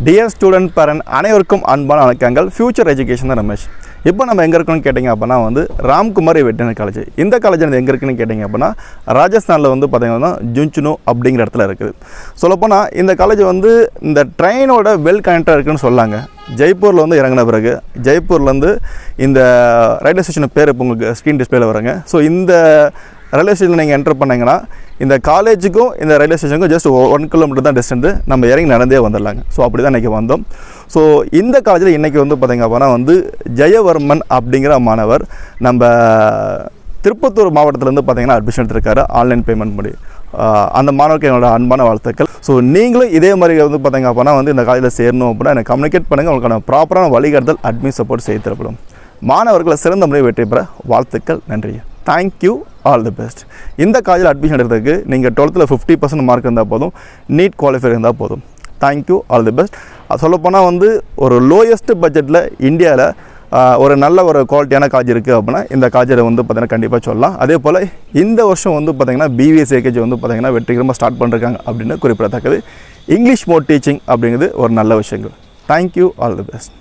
Dear student parent அனைவருக்கும் அன்பான வணக்கங்கள். ஃபியூச்சர் எஜுகேஷன் தான் ரமேஷ். இப்போ நம்ம எங்கே இருக்கோம்னு கேட்டிங்க அப்படின்னா ராம்குமாரி வெட்டினரி காலேஜ். இந்த காலேஜ் எங்கே இருக்குன்னு கேட்டிங்க அப்படின்னா ராஜஸ்தானில் பார்த்தீங்கன்னா ஜுன்ச்சுனு அப்படிங்கிற இடத்துல இருக்குது. சொல்லப்போனால் இந்த காலேஜ் இந்த ட்ரெயினோட வெல் கனெக்டாக இருக்குன்னு சொல்லாங்க. ஜெய்ப்பூரில் இறங்கின பிறகு ஜெய்ப்பூர்லேருந்து இந்த ரயில்வே ஸ்டேஷன் பேர் இப்போ உங்களுக்கு ஸ்க்ரீன் டிஸ்பிளேல வருங்க. ஸோ இந்த ரயில்வே ஸ்டேஷனில் நீங்கள் என்டர் பண்ணிங்கன்னா இந்த காலேஜுக்கும் இந்த ரயில்வே ஸ்டேஷனுக்கும் ஜஸ்ட் 1 கிலோமீட்டர் தான் டிஸ்டன்ஸ். நம்ம இறங்கி நடந்தே வந்துடலாங்க. ஸோ அப்படி தான் இன்றைக்கி வந்தோம். ஸோ இந்த காலேஜில் இன்றைக்கி பார்த்திங்க அப்படின்னா ஜெயவர்மன் அப்படிங்கிற மாணவர் நம்ம திருப்பத்தூர் மாவட்டத்திலேருந்து பார்த்திங்கன்னா அட்மிஷன் எடுத்திருக்காரு ஆன்லைன் பேமெண்ட் படி. அந்த மாணவருக்கு என்னோட அன்பான வாழ்த்துக்கள். ஸோ நீங்களும் இதே மாதிரி பார்த்திங்க அப்படின்னா இந்த காலேஜில் சேரணும் அப்படின்னா எனக்கு கம்யூனிகேட் பண்ணுங்கள். உங்களுக்கான ப்ராப்பரான வழிகாட்டுதல் அட்மின் சப்போர்ட் செய்து தரப்படும். மாணவர்களை சிறந்த முறையை வெற்றி பெற வாழ்த்துக்கள். நன்றி. தேங்க்யூ. All the best. இந்த காலேஜில் அட்மிஷன் எடுக்கிறதுக்கு நீங்கள் 12th 50% மார்க் இருந்தால் போதும், நீட் குவாலிஃபை இருந்தால் போதும். தேங்க்யூ. All the best. அது சொல்லப்போனால் ஒரு லோயஸ்ட் பட்ஜெட்டில் இந்தியாவில் ஒரு நல்ல ஒரு குவாலிட்டியான காலேஜ் இருக்குது அப்படின்னா இந்த காலேஜில் பார்த்தீங்கன்னா கண்டிப்பாக சொல்லலாம். அதே போல் இந்த வருஷம் பார்த்திங்கன்னா பிவிஎஸ் ஏகேஜி பார்த்திங்கன்னா வெற்றிகரமாக ஸ்டார்ட் பண்ணிருக்காங்க அப்படின்னு குறிப்பிடத்தக்கது. இங்கிலீஷ் மோட் டீச்சிங் அப்படிங்கிறது ஒரு நல்ல விஷயங்கள். Thank you. All the best.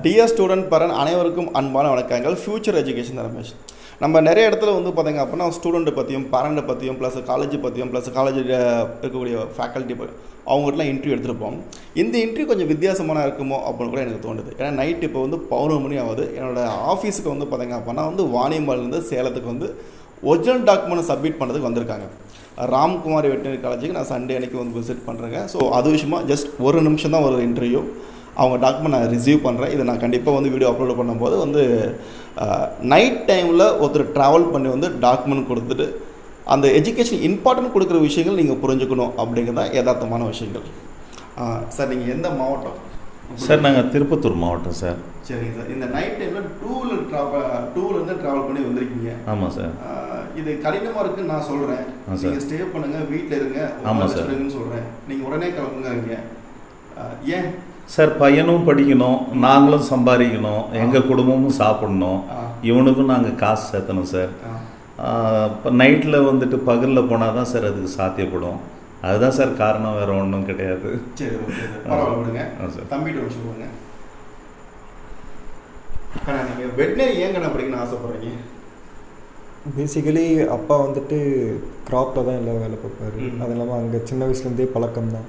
Dear student parent அனைவருக்கும் அன்பான வணக்கங்கள். ஃபியூச்சர் எஜுகேஷன் தான் ரமேஷ். நம்ம நிறைய இடத்துல பார்த்திங்க அப்படின்னா ஸ்டூடெண்ட்டை பற்றியும் பேரண்ட்டை பற்றியும் ப்ளஸ் காலேஜ் பற்றியும் ப்ளஸ் காலேஜில் இருக்கக்கூடிய ஃபேக்கல்ட்டி அவங்ககிட்டலாம் இன்டர்வியூ எடுத்துருப்போம். இந்த இன்டர்வியூ கொஞ்சம் வித்தியாசமான இருக்குமோ அப்படின்னு கூட எனக்கு தோணுது. ஏன்னா நைட் இப்போ 11 மணி ஆகுது. என்னோடய ஆஃபீஸுக்கு பார்த்திங்க அப்படின்னா வாணியம்பாடிலேருந்து சேலத்துக்கு ஒரிஜினல் டாக்குமெண்ட் சப்மிட் பண்ணுறதுக்கு வந்திருக்காங்க. ராம்குமாரி வெட்டினரி காலேஜுக்கு நான் சண்டே அன்றைக்கி விசிட் பண்ணுறேங்க. ஸோ அது விஷயமா ஜஸ்ட் ஒரு நிமிஷம் தான் ஒரு இன்டர்வியூ. அவங்க டாக்குமெண்ட் நான் ரிசீவ் பண்ணுறேன். இதை நான் கண்டிப்பாக வீடியோ அப்லோட் பண்ணும்போது நைட் டைமில் ஒருத்தர் ட்ராவல் பண்ணி டாக்குமெண்ட் கொடுத்துட்டு அந்த எஜுகேஷன் இம்பார்ட்டன்ட் கொடுக்குற விஷயங்கள் நீங்கள் புரிஞ்சுக்கணும் அப்படிங்கிறது தான் யதார்த்தமான விஷயங்கள். சார் நீங்கள் எந்த மாவட்டம்? சார் நாங்கள் திருப்பத்தூர் மாவட்டம் சார். சரிங்க சார். இந்த நைட் டைமில் டூவிலேருந்து ட்ராவல் பண்ணி வந்திருக்கீங்க. ஆமாம் சார். இது கடினமாக இருக்குன்னு நான் சொல்கிறேன். நீங்கள் ஸ்டே பண்ணுங்கள், வீட்டில் இருங்க. ஆமாம் சார் சொல்கிறேன். நீங்கள் உடனே கிளம்புங்க. ஏன் சார்? பையனும் படிக்கணும், நாங்களும் சம்பாதிக்கணும், எங்கள் குடும்பமும் சாப்பிடணும், இவனுக்கும் நாங்கள் காசு சேர்த்தணும் சார். இப்போ நைட்டில் பகலில் போனால் தான் சார் அதுக்கு சாத்தியப்படும். அதுதான் சார் காரணம், வேறு ஒன்றும் கிடையாது. சரி, ஓகே பரவாயில்ல. சார் தம்பிகிட்ட வச்சுக்கோங்க. நீங்கள் வெட்டினரி ஏங்க படிக்கணும்னு ஆசைப்படுறீங்க? பேசிக்கலி அப்பா கிராப்பில் தான் எல்லாம் வேலை பார்ப்பாரு. அது இல்லாமல் அங்கே சின்ன வயசுலேருந்தே பழக்கம் தான்.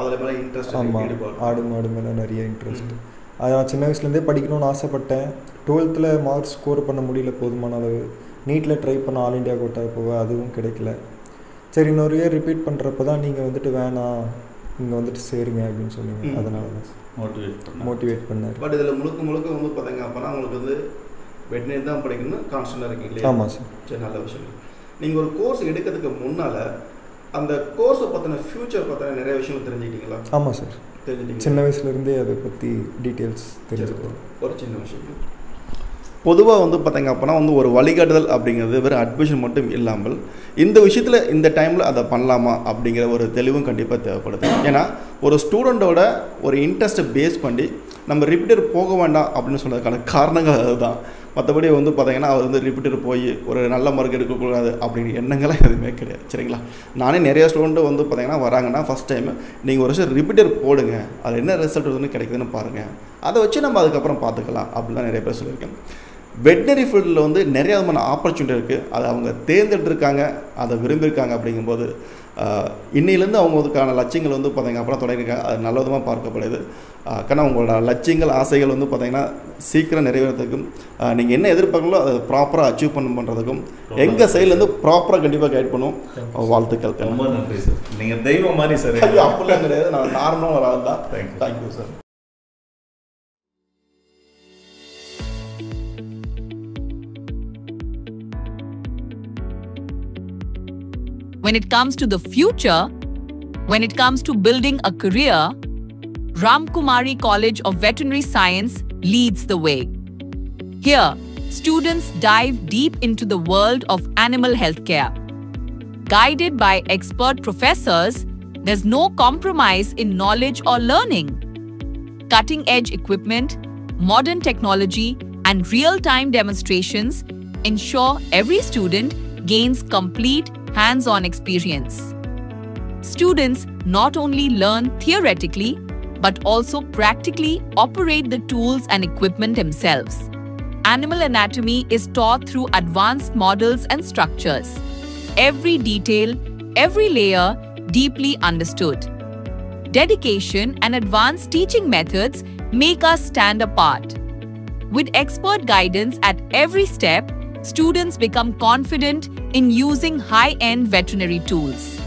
அதில் மேலே இன்ட்ரெஸ்ட்? ஆமாம், ஆடு மாடு மேலே நிறைய இன்ட்ரெஸ்ட். அதை நான் சின்ன வயசுலேருந்தே படிக்கணும்னு ஆசைப்பட்டேன். 12th மார்க்ஸ் ஸ்கோர் பண்ண முடியல போதுமான அளவு. நீட்டில் ட்ரை பண்ண ஆல் இண்டியா கோட்டா போவேன், அதுவும் கிடைக்கல. சரி, இன்னொரு இயர் ரிப்பீட் பண்ணுறப்ப தான் நீங்கள் வேணாம், இங்கே சேருங்க அப்படின்னு சொன்னீங்க. அதனால தான் மோட்டிவேட் பண்ணார். பட் இதில் முழுக்க பார்த்திங்க அப்படின்னா உங்களுக்கு வெட்டினரி தான் படிக்கணும்னு கான்ஸ்டன்டாக இருக்கீங்க இல்லையா? ஆமாம் சார். சரி, நல்ல விஷயம். நீங்கள் ஒரு கோர்ஸ் எடுக்கிறதுக்கு முன்னால் அந்த கோர்ஸை பற்றின ஃப்யூச்சர் பற்றின நிறைய விஷயங்கள் தெரிஞ்சுக்கிட்டீங்களா? ஆமாம் சார், தெரிஞ்சுக்கிட்டீங்க. சின்ன வயசுலேருந்தே அதை பற்றி டீட்டெயில்ஸ் தெரிஞ்சுக்கிறோம். ஒரு சின்ன விஷயம். பொதுவாக பார்த்திங்க அப்படின்னா ஒரு வழிகாட்டுதல் அப்படிங்கிறது வெறும் அட்மிஷன் மட்டும் இல்லாமல் இந்த விஷயத்தில் இந்த டைமில் அதை பண்ணலாமா அப்படிங்கிற ஒரு தெளிவும் கண்டிப்பாக தேவைப்படுது. ஏன்னா ஒரு ஸ்டூடெண்ட்டோட ஒரு இன்ட்ரெஸ்ட்டை பேஸ் பண்ணி நம்ம ரிப்பீட்டர் போக வேண்டாம் அப்படின்னு சொன்னதுக்கான காரணங்கள் அதுதான். மற்றபடி பார்த்திங்கன்னா அவர் ரிப்பீட்டர் போய் ஒரு நல்ல மார்க் எடுக்கக்கூடாது அப்படிங்கிற எண்ணங்கள்லாம் எதுவுமே கிடையாது. சரிங்களா? நானே நிறைய ஸ்டூடெண்ட்டு பார்த்திங்கன்னா வராங்கன்னா ஃபஸ்ட் டைம் நீங்கள் ஒரு வருஷம் ரிப்பீட்டர் போடுங்க, அது என்ன ரிசல்ட் கிடைக்குதுன்னு பாருங்கள், அதை வச்சு நம்ம அதுக்கப்புறம் பார்த்துக்கலாம் அப்படிலாம் நிறைய பேர் சொல்லியிருக்கேன். வெட்டினரி ஃபீல்டில் நிறைய விதமான ஆப்பர்ச்சுனிட்டி இருக்குது. அதை அவங்க தேர்ந்தெடுத்திருக்காங்க, அதை விரும்பியிருக்காங்க. அப்படிங்கும்போது இன்னிலேருந்து அவங்களுக்கான லட்சியங்கள் பார்த்திங்க அப்புறம் தொடங்கியிருக்காங்க. அது நல்ல விதமாக பார்க்கப்படுது. ஆனால் உங்களோட லட்சியங்கள் ஆசைகள் பார்த்திங்கன்னா சீக்கிரம் நிறைவேறதுக்கும் நீங்கள் என்ன எதிர்பார்க்கங்களோ அதை ப்ராப்பராக அச்சீவ் பண்ணுறதுக்கும் எங்கள் சைட்லேருந்து ப்ராப்பராக கண்டிப்பாக கைட் பண்ணுவோம். வாழ்த்துக்கள். ரொம்ப நன்றி சார். நீங்கள் தெய்வம் மாதிரி சார். அப்படிலாம் கிடையாது, நான் நார்மலாக ஒரு ஆள் தான். Thank you sir. When it comes to the future, when it comes to building a career, Ramkumari College of Veterinary Science leads the way. Here, students dive deep into the world of animal healthcare. Guided by expert professors, there's no compromise in knowledge or learning. Cutting-edge equipment, modern technology, and real-time demonstrations ensure every student gains complete hands-on experience. Students not only learn theoretically, but also practically operate the tools and equipment themselves. Animal anatomy is taught through advanced models and structures. Every detail, every layer deeply understood. Dedication and advanced teaching methods make us stand apart. With expert guidance at every step, students become confident in using high-end veterinary tools.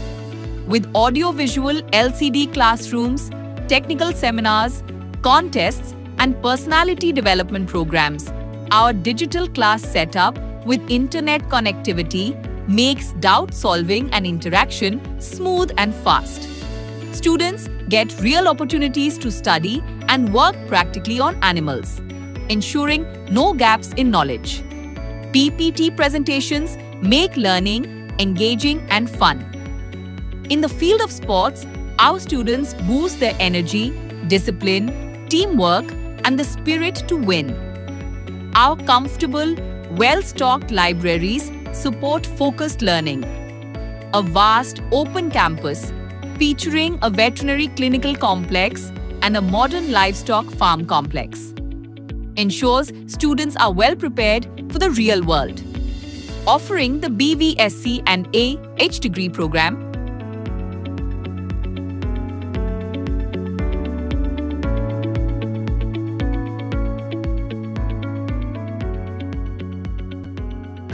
With audio-visual LCD classrooms, technical seminars, contests, and personality development programs, our digital class setup with internet connectivity makes doubt solving and interaction smooth and fast. Students get real opportunities to study and work practically on animals, ensuring no gaps in knowledge. PPT presentations make learning engaging and fun. In the field of sports, our students boost their energy, discipline, teamwork, and the spirit to win. Our comfortable, well-stocked libraries support focused learning. A vast, open campus featuring a veterinary clinical complex and a modern livestock farm complex ensures students are well prepared for the real world. Offering the BVSC and AH degree program,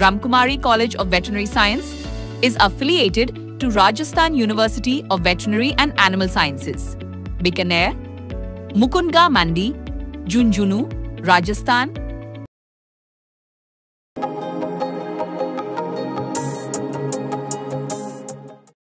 Ramkumari College of Veterinary Science is affiliated to Rajasthan University of Veterinary and Animal Sciences, Bikaner, Mukundga Mandi, Junjunu, Rajasthan,